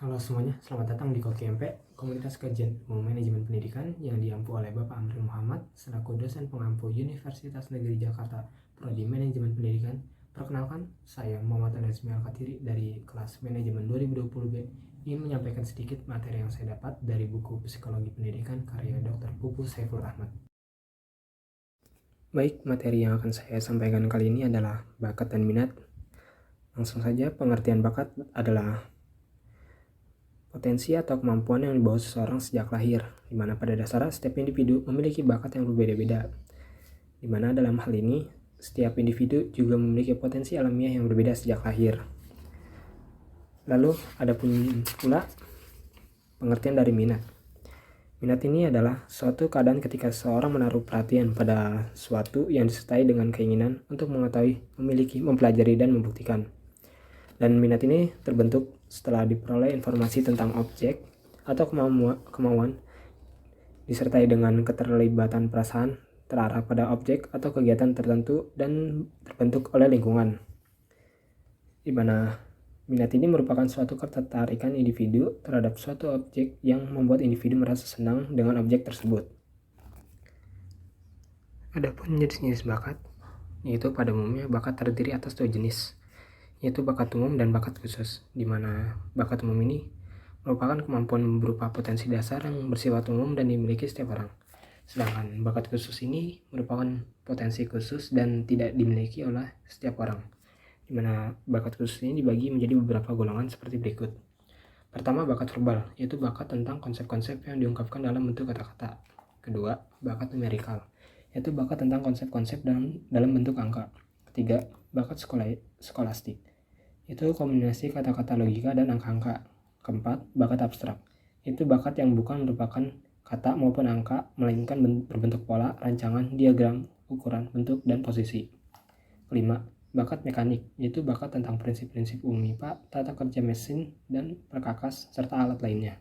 Halo semuanya, selamat datang di KOKMP, Komunitas Kajian Umum Manajemen Pendidikan yang diampu oleh Bapak Amril Muhammad selaku dosen pengampu Universitas Negeri Jakarta, Prodi Manajemen Pendidikan. Perkenalkan, saya Muhammad Anazmi Al-Khatiri dari kelas Manajemen 2020B ingin menyampaikan sedikit materi yang saya dapat dari buku Psikologi Pendidikan karya Dr. Pupus Saiful Rahmat. Baik, materi yang akan saya sampaikan kali ini adalah bakat dan minat. Langsung saja, pengertian bakat adalah potensi atau kemampuan yang dibawa seseorang sejak lahir, di mana pada dasarnya setiap individu memiliki bakat yang berbeda-beda. Di mana dalam hal ini, setiap individu juga memiliki potensi alamiah yang berbeda sejak lahir. Lalu, ada pula pengertian dari minat. Minat ini adalah suatu keadaan ketika seseorang menaruh perhatian pada suatu yang disertai dengan keinginan untuk mengetahui, memiliki, mempelajari, dan membuktikan. Dan minat ini terbentuk setelah diperoleh informasi tentang objek atau kemauan disertai dengan keterlibatan perasaan terarah pada objek atau kegiatan tertentu dan terbentuk oleh lingkungan. Di mana minat ini merupakan suatu ketertarikan individu terhadap suatu objek yang membuat individu merasa senang dengan objek tersebut. Adapun jenis-jenis bakat, yaitu pada umumnya bakat terdiri atas dua jenis, yaitu bakat umum dan bakat khusus, di mana bakat umum ini merupakan kemampuan berupa potensi dasar yang bersifat umum dan dimiliki setiap orang. Sedangkan bakat khusus ini merupakan potensi khusus dan tidak dimiliki oleh setiap orang, di mana bakat khusus ini dibagi menjadi beberapa golongan seperti berikut. Pertama, bakat verbal, yaitu bakat tentang konsep-konsep yang diungkapkan dalam bentuk kata-kata. Kedua, bakat numerikal, yaitu bakat tentang konsep-konsep dalam bentuk angka. Ketiga, bakat skolastik, itu kombinasi kata-kata logika dan angka-angka. Keempat, bakat abstrak, itu bakat yang bukan merupakan kata maupun angka, melainkan berbentuk pola, rancangan, diagram, ukuran, bentuk, dan posisi. Kelima, bakat mekanik, yaitu bakat tentang prinsip-prinsip umum MIPA, tata kerja mesin, dan perkakas, serta alat lainnya.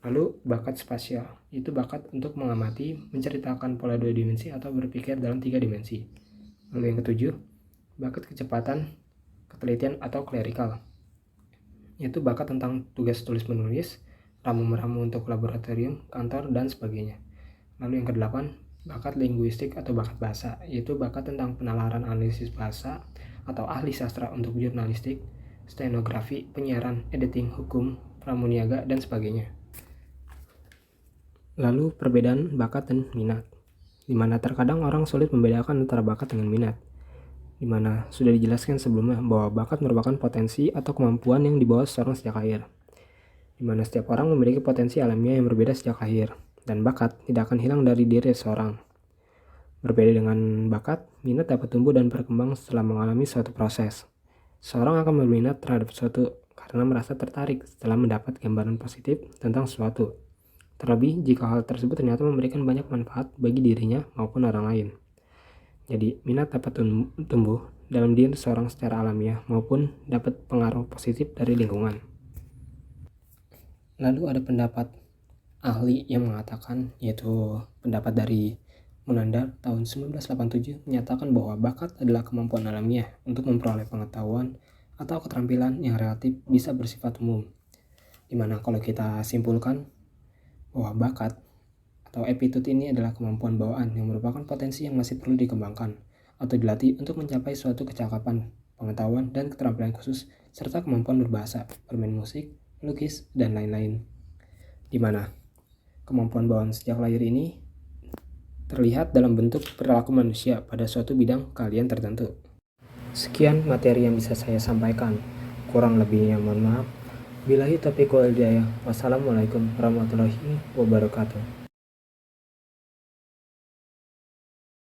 Lalu, bakat spasial, itu bakat untuk mengamati, menceritakan pola dua dimensi atau berpikir dalam tiga dimensi. Lalu yang ketujuh, bakat kecepatan, ketelitian atau klerikal, yaitu bakat tentang tugas tulis-menulis, ramu-meramu untuk laboratorium, kantor, dan sebagainya. Lalu yang kedelapan, bakat linguistik atau bakat bahasa, yaitu bakat tentang penalaran analisis bahasa atau ahli sastra untuk jurnalistik, stenografi, penyiaran, editing, hukum, pramuniaga, dan sebagainya. Lalu perbedaan bakat dan minat, di mana terkadang orang sulit membedakan antara bakat dengan minat, di mana sudah dijelaskan sebelumnya bahwa bakat merupakan potensi atau kemampuan yang dibawa seseorang sejak lahir, di mana setiap orang memiliki potensi alamiah yang berbeda sejak lahir, dan bakat tidak akan hilang dari diri seseorang. Berbeda dengan bakat, minat dapat tumbuh dan berkembang setelah mengalami suatu proses. Seseorang akan berminat terhadap sesuatu karena merasa tertarik setelah mendapat gambaran positif tentang sesuatu, terlebih jika hal tersebut ternyata memberikan banyak manfaat bagi dirinya maupun orang lain. Jadi, minat dapat tumbuh dalam diri seorang secara alamiah maupun dapat pengaruh positif dari lingkungan. Lalu ada pendapat ahli yang mengatakan, yaitu pendapat dari Munandar tahun 1987, menyatakan bahwa bakat adalah kemampuan alamiah untuk memperoleh pengetahuan atau keterampilan yang relatif bisa bersifat umum. Dimana kalau kita simpulkan bahwa bakat atau aptitude ini adalah kemampuan bawaan yang merupakan potensi yang masih perlu dikembangkan atau dilatih untuk mencapai suatu kecakapan, pengetahuan, dan keterampilan khusus, serta kemampuan berbahasa, bermain musik, melukis, dan lain-lain. Di mana kemampuan bawaan sejak lahir ini terlihat dalam bentuk perilaku manusia pada suatu bidang keahlian tertentu. Sekian materi yang bisa saya sampaikan. Kurang lebihnya mohon maaf. Billahi taufiq wal hidayah. Wassalamualaikum warahmatullahi wabarakatuh.